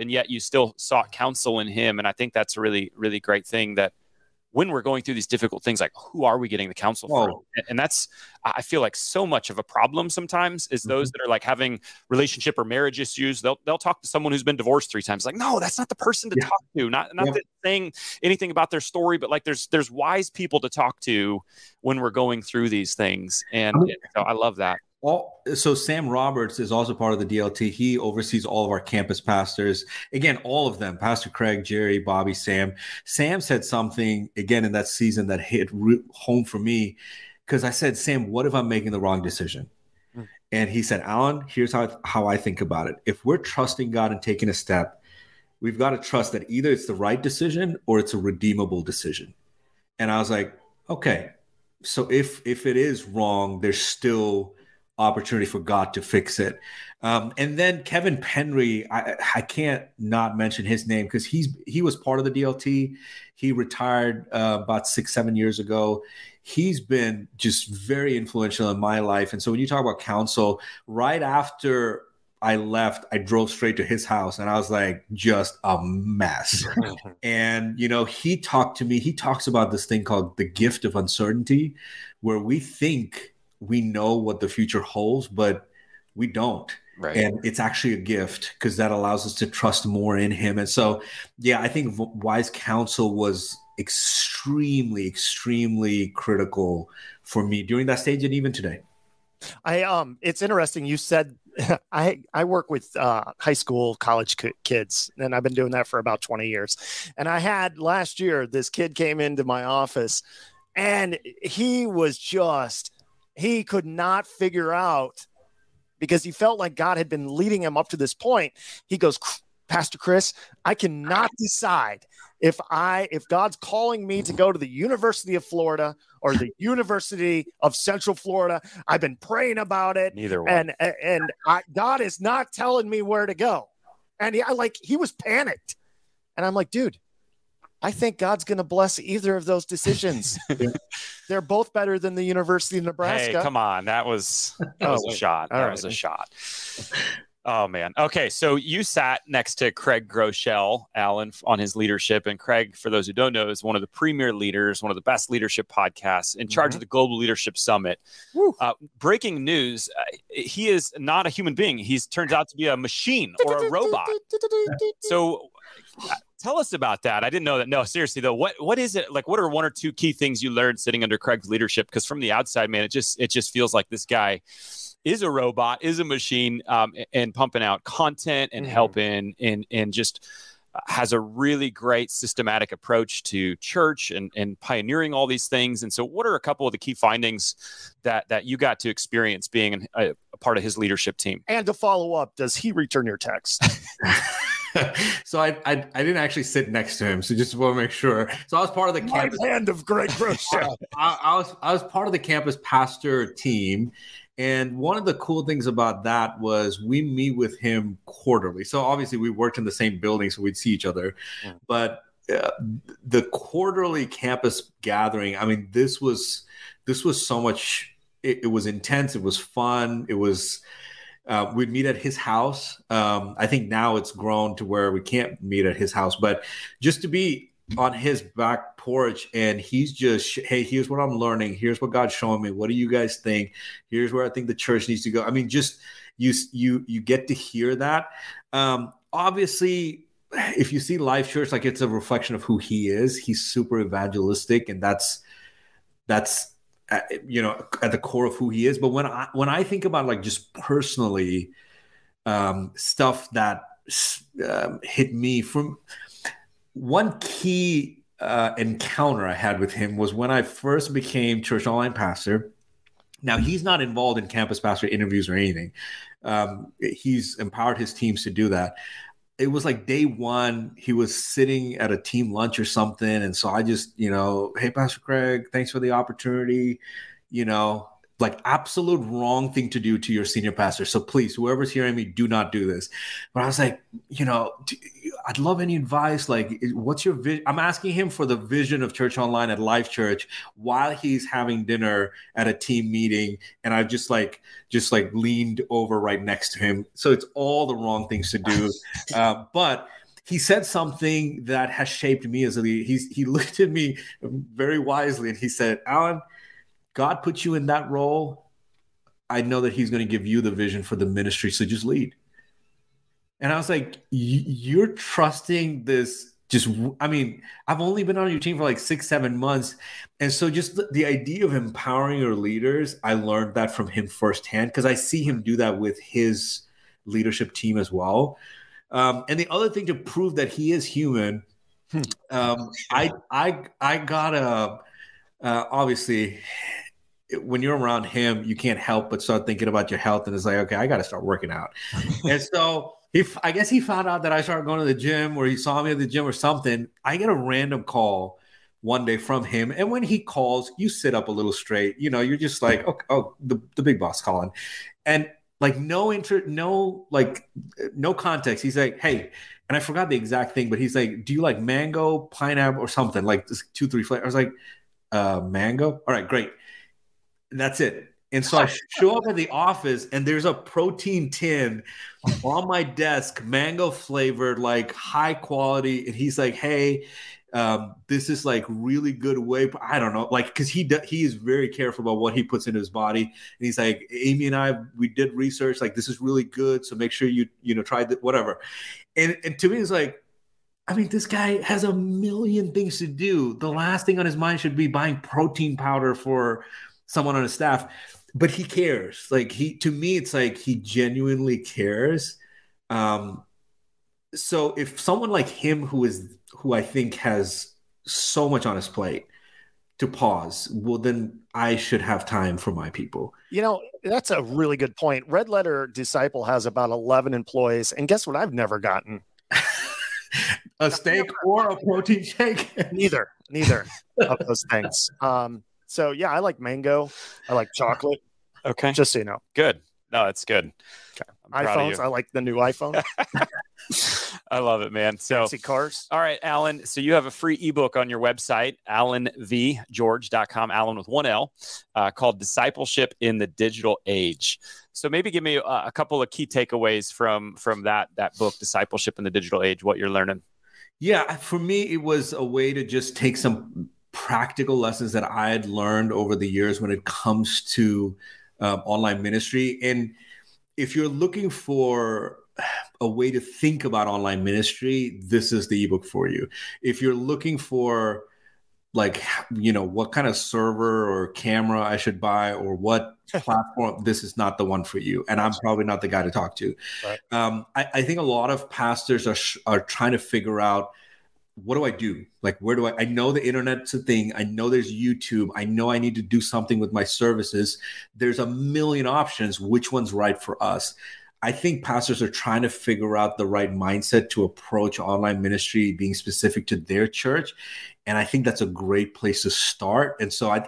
yet you still sought counsel in him. And I think that's a really, really great thing, that when we're going through these difficult things, like who are we getting the counsel from? And that's, I feel like so much of a problem sometimes is those that are like having relationship or marriage issues. They'll talk to someone who's been divorced 3 times. Like, no, that's not the person to talk to. Not that saying anything about their story, but like there's wise people to talk to when we're going through these things. And so I love that. So Sam Roberts is also part of the DLT. He oversees all of our campus pastors. Again, all of them, Pastor Craig, Jerry, Bobby, Sam. Sam said something, again, in that season that hit home for me, because I said, Sam, what if I'm making the wrong decision? And he said, Alan, here's how I think about it. If we're trusting God and taking a step, we've got to trust that either it's the right decision or it's a redeemable decision. And I was like, okay, so if it is wrong, there's still opportunity for God to fix it. And then Kevin Penry, I can't not mention his name because he was part of the DLT. He retired about 6-7 years ago. He's been just very influential in my life. And so when you talk about counsel, right after I left, I drove straight to his house, and I was like, just a mess. And, he talked to me. He talks about this thing called the gift of uncertainty, where we think we know what the future holds, but we don't. Right. And it's actually a gift because that allows us to trust more in him. And so, I think wise counsel was extremely, extremely critical for me during that stage and even today. It's interesting. You said I work with high school, college kids, and I've been doing that for about 20 years. And I had last year, this kid came into my office, and he could not figure out, because he felt like God had been leading him up to this point. He goes, Pastor Chris, I cannot decide if God's calling me to go to the University of Florida or the University of Central Florida. I've been praying about it. Neither one. And God is not telling me where to go. And he was panicked. And I'm like, dude, I think God's going to bless either of those decisions. They're both better than the University of Nebraska. Hey, come on. That was a shot. That was a shot. Oh, man. Okay, so you sat next to Craig Groeschel, Alan, on his leadership. And Craig, for those who don't know, is one of the premier leaders, one of the best leadership podcasts, in charge of the Global Leadership Summit. Breaking news, he is not a human being. He turns out to be a machine or a robot. So Tell us about that. I didn't know that. No, seriously though, what is it like? What are one or two key things you learned sitting under Craig's leadership? Because from the outside, man, it just feels like this guy is a robot, is a machine, and pumping out content and helping and just has a really great systematic approach to church and pioneering all these things. And so what are a couple of the key findings that you got to experience being a part of his leadership team? And to follow up, does he return your text? So I didn't actually sit next to him, so just want to make sure. So I was part of the campus hand of Greg Groeschel. I was part of the campus pastor team, and one of the cool things about that was we meet with him quarterly. So obviously we worked in the same building, so we'd see each other. But the quarterly campus gathering, I mean, this was so much. It was intense. It was fun. It was. We'd meet at his house. I think now it's grown to where we can't meet at his house, but just to be on his back porch and he's just, hey, here's what I'm learning. Here's what God's showing me. What do you guys think? Here's where I think the church needs to go. I mean, just you get to hear that. Obviously, if you see Life Church, like it's a reflection of who he is. He's super evangelistic, and that's at the core of who he is. But when I think about like just personally stuff that hit me, from one key encounter I had with him was when I first became Church Online pastor. Now, he's not involved in campus pastor interviews or anything. He's empowered his teams to do that. It was like day one, he was sitting at a team lunch or something. And so I just, hey, Pastor Craig, thanks for the opportunity. Like absolute wrong thing to do to your senior pastor. So please, whoever's hearing me, do not do this. But I was like, I'd love any advice. Like, what's your vision? I'm asking him for the vision of Church Online at Life Church while he's having dinner at a team meeting. And I've just leaned over right next to him. So it's all the wrong things to do. But he said something that has shaped me as a leader. He looked at me very wisely and he said, Alan, God put you in that role. I know that he's going to give you the vision for the ministry. So just lead. And I was like, you're trusting this. I've only been on your team for like 6-7 months. And so just the idea of empowering your leaders, I learned that from him firsthand because I see him do that with his leadership team as well. And the other thing to prove that he is human, I got obviously when you're around him, you can't help but start thinking about your health. And it's like, okay, I got to start working out. And so I guess he found out that I started going to the gym or he saw me at the gym or something. I get a random call one day from him. And when he calls, you sit up a little straight. You're just like, the big boss calling. And like no context. He's like, hey, and I forgot the exact thing, but he's like, do you like mango, pineapple or something? Like 2-3 flavors. I was like, mango? All right, great. And that's it. And so I show up at the office and there's a protein tin on my desk, mango flavored, like high quality. And he's like, hey, this is like really good whey. I don't know, like, cause he is very careful about what he puts into his body. And he's like, Amy and we did research, like this is really good. So make sure you try that, whatever. And to me, it's like, I mean, this guy has a million things to do. The last thing on his mind should be buying protein powder for someone on his staff, but he cares. Like to me, it's like he genuinely cares. So if someone like him, who I think has so much on his plate, to pause, well, then I should have time for my people. That's a really good point. Red Letter Disciple has about 11 employees, and guess what? I've never gotten a steak or a protein shake. Neither of those things. So yeah, I like mango. I like chocolate. Okay. Just so you know. Good. No, it's good. Okay. iPhones. I like the new iPhone. I love it, man. So fancy cars. All right, Alan. So you have a free ebook on your website, alanvgeorge.com, Alan with one L, called Discipleship in the Digital Age. So maybe give me a couple of key takeaways from that book, Discipleship in the Digital Age, what you're learning. Yeah, for me, it was a way to just take some practical lessons that I had learned over the years when it comes to online ministry. And if you're looking for a way to think about online ministry, this is the ebook for you. If you're looking for like, what kind of server or camera I should buy or what platform, this is not the one for you. And I'm probably not the guy to talk to. Right. I think a lot of pastors are trying to figure out, what do I do? Like, where do I know the internet's a thing. I know there's YouTube. I know I need to do something with my services. There's a million options. Which one's right for us? I think pastors are trying to figure out the right mindset to approach online ministry, being specific to their church. And I think that's a great place to start. And so I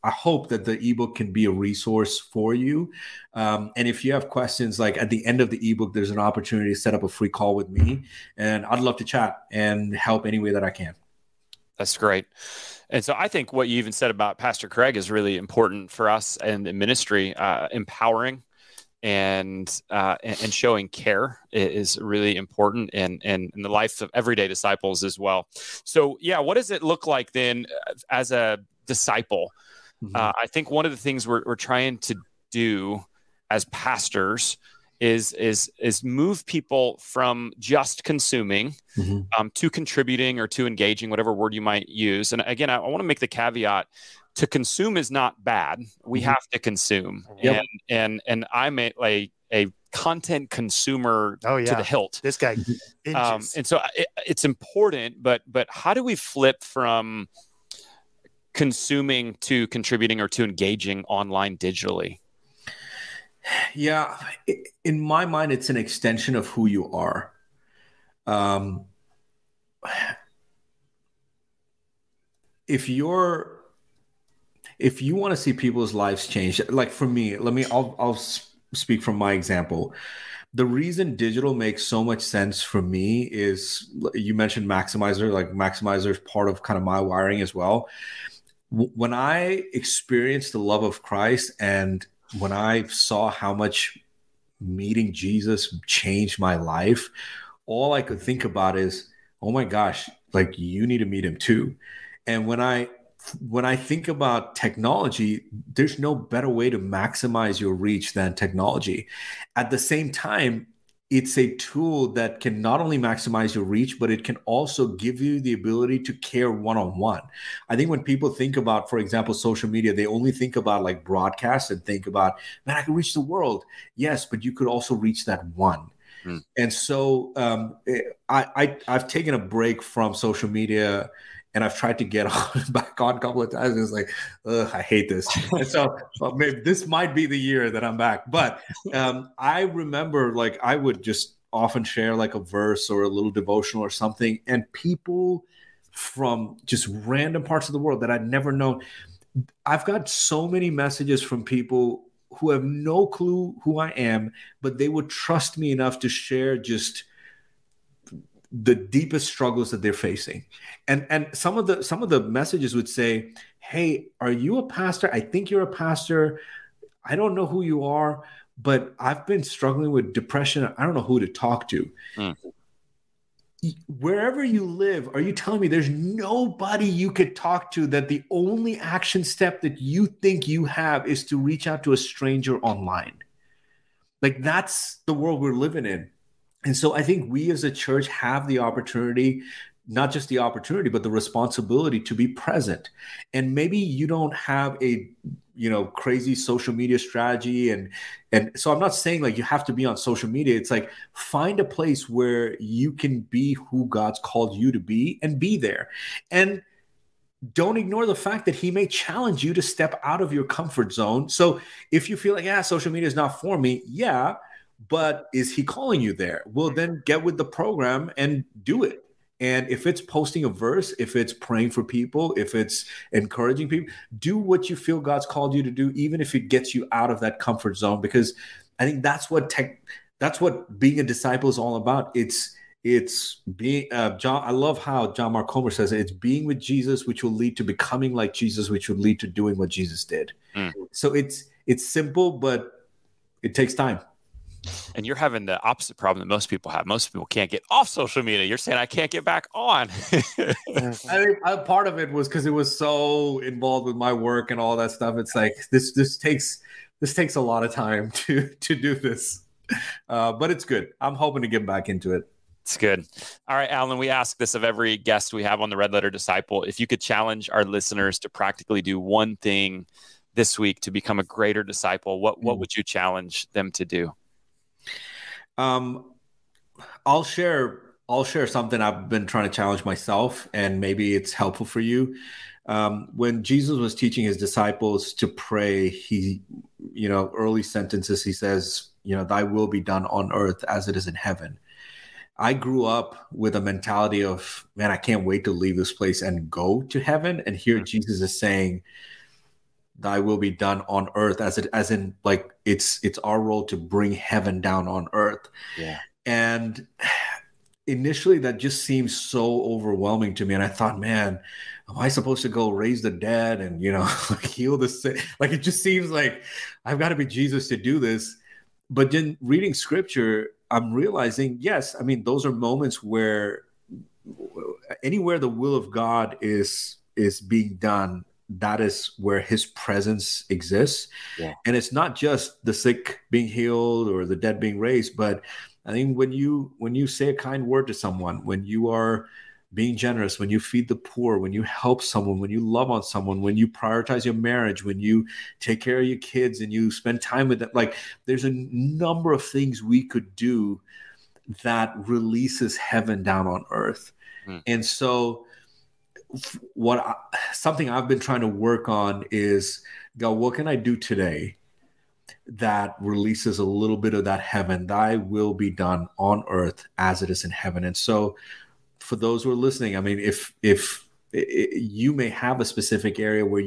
hope that the ebook can be a resource for you. And if you have questions, like at the end of the ebook, there's an opportunity to set up a free call with me. And I'd love to chat and help any way that I can. That's great. And so I think what you even said about Pastor Craig is really important for us and in ministry, empowering and showing care is really important in the life of everyday disciples as well. So yeah, what does it look like then as a disciple? I think one of the things we're trying to do as pastors is move people from just consuming to contributing or to engaging, whatever word you might use. And again, I want to make the caveat: to consume is not bad. We have to consume. Yep. And I'm a content consumer to the hilt. This guy. And so it's important, but how do we flip from consuming to contributing or to engaging online digitally? Yeah. In my mind, it's an extension of who you are. If you want to see people's lives change, like for me, I'll speak from my example. The reason digital makes so much sense for me is, you mentioned Maximizer. Like, Maximizer is part of kind of my wiring as well. When I experienced the love of Christ and when I saw how much meeting Jesus changed my life, all I could think about is, oh my gosh, like, you need to meet him too. And when I think about technology, there's no better way to maximize your reach than technology. At the same time, it's a tool that can not only maximize your reach, but it can also give you the ability to care one-on-one. I think when people think about, for example, social media, they only think about like broadcast and think about, man, I can reach the world. Yes, but you could also reach that one. And so I've taken a break from social media, and I've tried to get back on a couple of times. It's like, I hate this. And so maybe this might be the year that I'm back. But I remember, like, I would just often share like a verse or a little devotional or something, and people from just random parts of the world that I'd never known. I've got so many messages from people who have no clue who I am, but they would trust me enough to share just the deepest struggles that they're facing. And some of the messages would say, hey, are you a pastor? I think you're a pastor. I don't know who you are, but I've been struggling with depression. I don't know who to talk to. Wherever you live, are you telling me there's nobody you could talk to, that the only action step that you think you have is to reach out to a stranger online? Like, that's the world we're living in. And so I think we as a church have the opportunity, not just the opportunity, but the responsibility to be present. And maybe you don't have a, crazy social media strategy. And so I'm not saying like you have to be on social media. It's like, find a place where you can be who God's called you to be and be there. And don't ignore the fact that he may challenge you to step out of your comfort zone. So if you feel like, social media is not for me. Yeah. But is he calling you there? Well, then get with the program and do it. And if it's posting a verse, if it's praying for people, if it's encouraging people, do what you feel God's called you to do, even if it gets you out of that comfort zone. Because I think that's what being a disciple is all about. It's being John. I love how John Mark Comer says it. It's being with Jesus, which will lead to becoming like Jesus, which will lead to doing what Jesus did. So it's simple, but it takes time. And you're having the opposite problem that most people have. Most people can't get off social media. You're saying, I can't get back on. I think part of it was because it was so involved with my work and all that stuff. It's like, this takes a lot of time to do this. But it's good. I'm hoping to get back into it. It's good. All right, Alan, we ask this of every guest we have on the Red Letter Disciple. If you could challenge our listeners to practically do one thing this week to become a greater disciple, what would you challenge them to do? I'll share something I've been trying to challenge myself, and maybe it's helpful for you. When Jesus was teaching his disciples to pray, he, early sentences, he says, thy will be done on earth as it is in heaven. I grew up with a mentality of, man, I can't wait to leave this place and go to heaven. And here Jesus is saying, thy will be done on earth as in like it's our role to bring heaven down on earth. Yeah. And initially that just seems so overwhelming to me. And I thought, man, am I supposed to go raise the dead and, like heal the sick? Like, it just seems like I've got to be Jesus to do this. But then reading scripture, I'm realizing, yes, I mean, those are moments where anywhere the will of God is being done, that is where his presence exists. Yeah. And it's not just the sick being healed or the dead being raised, but I think when you say a kind word to someone, when you are being generous, when you feed the poor, when you help someone, when you love on someone, when you prioritize your marriage, when you take care of your kids and you spend time with them, like there's a number of things we could do that releases heaven down on earth. And so something I've been trying to work on is, God, what can I do today that releases a little bit of that heaven? Thy will be done on earth as it is in heaven. And so for those who are listening, I mean, if you may have a specific area where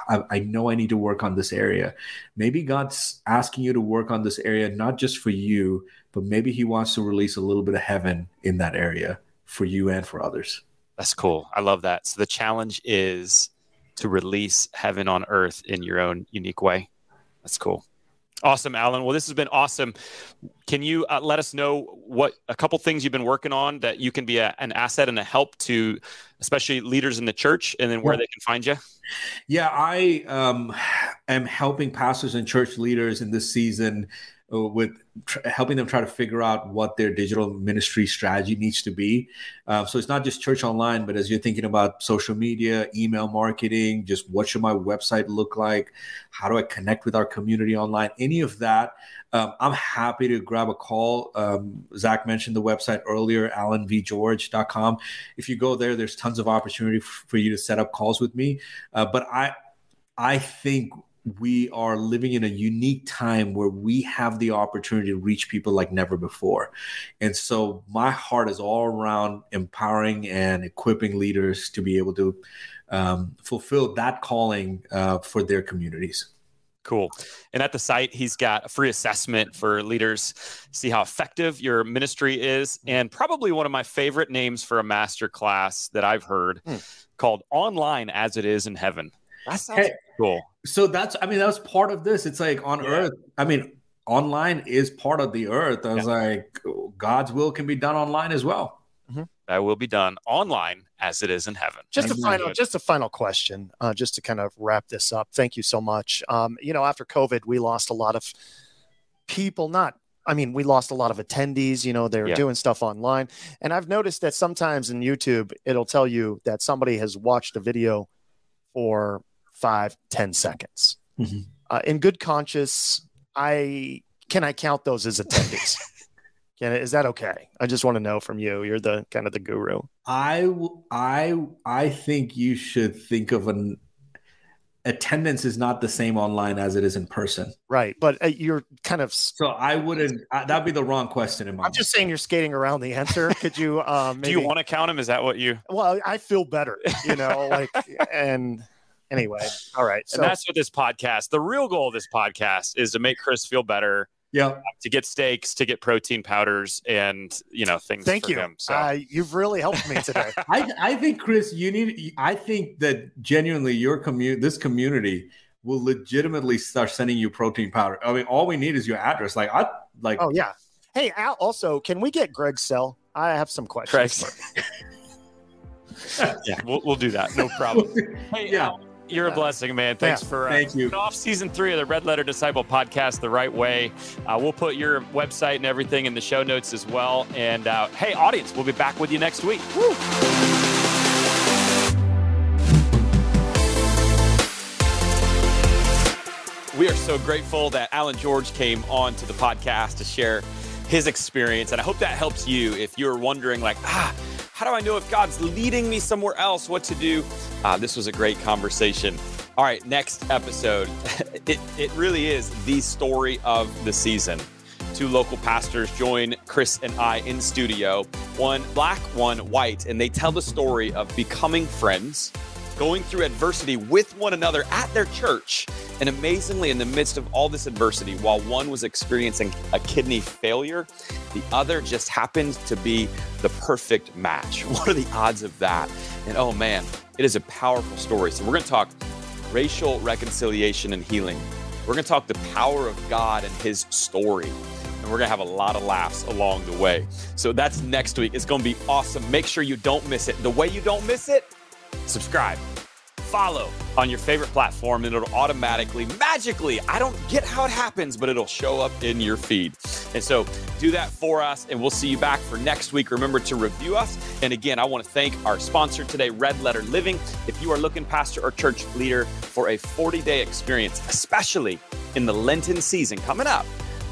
I know I need to work on this area. Maybe God's asking you to work on this area, not just for you, but maybe he wants to release a little bit of heaven in that area for you and for others. That's cool. I love that. So the challenge is to release heaven on earth in your own unique way. That's cool. Awesome, Alan. Well, this has been awesome. Can you let us know what a couple things you've been working on that you can be an asset and a help to, especially leaders in the church, and then where they can find you? Yeah, I am helping pastors and church leaders in this season with helping them try to figure out what their digital ministry strategy needs to be. So it's not just church online, but as you're thinking about social media, email marketing, just what should my website look like? How do I connect with our community online? Any of that, I'm happy to grab a call. Zach mentioned the website earlier, alanvgeorge.com. If you go there, there's tons of opportunity for you to set up calls with me. But I think we are living in a unique time where we have the opportunity to reach people like never before. And so my heart is all around empowering and equipping leaders to be able to fulfill that calling for their communities. Cool. And at the site, he's got a free assessment for leaders, see how effective your ministry is. And probably one of my favorite names for a master class that I've heard called Online as It Is in Heaven. That sounds cool. So that's part of this. It's like on earth. I mean, online is part of the earth. I was like, God's will can be done online as well. Mm-hmm. That will be done online as it is in heaven. Just a final question, just to kind of wrap this up. Thank you so much. After COVID, we lost a lot of people. We lost a lot of attendees. They're doing stuff online. And I've noticed that sometimes in YouTube, it'll tell you that somebody has watched a video for 5-10 seconds. Mm-hmm. In good conscience, can I count those as attendees? Is that okay? I just want to know from you. You're the kind of the guru. I think you should think of attendance is not the same online as it is in person. Right. But you're kind of. So I wouldn't, that'd be the wrong question in my mind. I'm just saying you're skating around the answer. Could you, maybe... Do you want to count them? Is that what you. Well, I feel better, and. Anyway, all right. So and that's what this podcast, the real goal of this podcast is to make Chris feel better. Yeah. To get steaks, to get protein powders and, things. Thank you. Him, so. You've really helped me today. I think, Chris, I think that genuinely this community will legitimately start sending you protein powder. I mean, all we need is your address. Oh yeah. Hey, Al, also, can we get Greg's cell? I have some questions. Yeah, we'll do that. No problem. Hey, yeah. You're a blessing, man. Thanks for Thank you. off season 3 of the Red Letter Disciple podcast the right way. We'll put your website and everything in the show notes as well. And hey, audience, we'll be back with you next week. Woo. We are so grateful that Alan George came on to the podcast to share his experience. And I hope that helps you if you're wondering like, how do I know if God's leading me somewhere else, what to do? This was a great conversation. All right, next episode. It really is the story of the season. 2 local pastors join Chris and I in studio, one black, one white, and they tell the story of becoming friends, going through adversity with one another at their church. And amazingly, in the midst of all this adversity, while one was experiencing a kidney failure, the other just happened to be the perfect match. What are the odds of that? And oh man, it is a powerful story. So we're going to talk racial reconciliation and healing. We're going to talk the power of God and his story. And we're going to have a lot of laughs along the way. So that's next week. It's going to be awesome. Make sure you don't miss it. The way you don't miss it, subscribe, follow on your favorite platform, and it'll automatically, magically, I don't get how it happens, but it'll show up in your feed. And so do that for us, and we'll see you back for next week. Remember to review us. And again, I want to thank our sponsor today, Red Letter Living. If you are looking, pastor or church leader, for a 40-day experience, especially in the Lenten season coming up,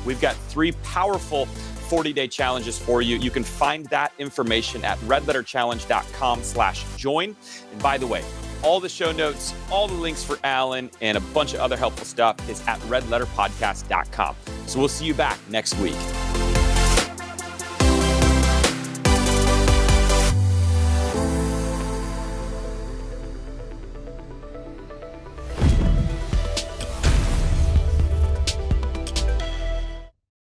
we've got 3 powerful 40-day challenges for you. You can find that information at redletterchallenge.com/join. And by the way, all the show notes, all the links for Alan, and a bunch of other helpful stuff is at redletterpodcast.com. So we'll see you back next week.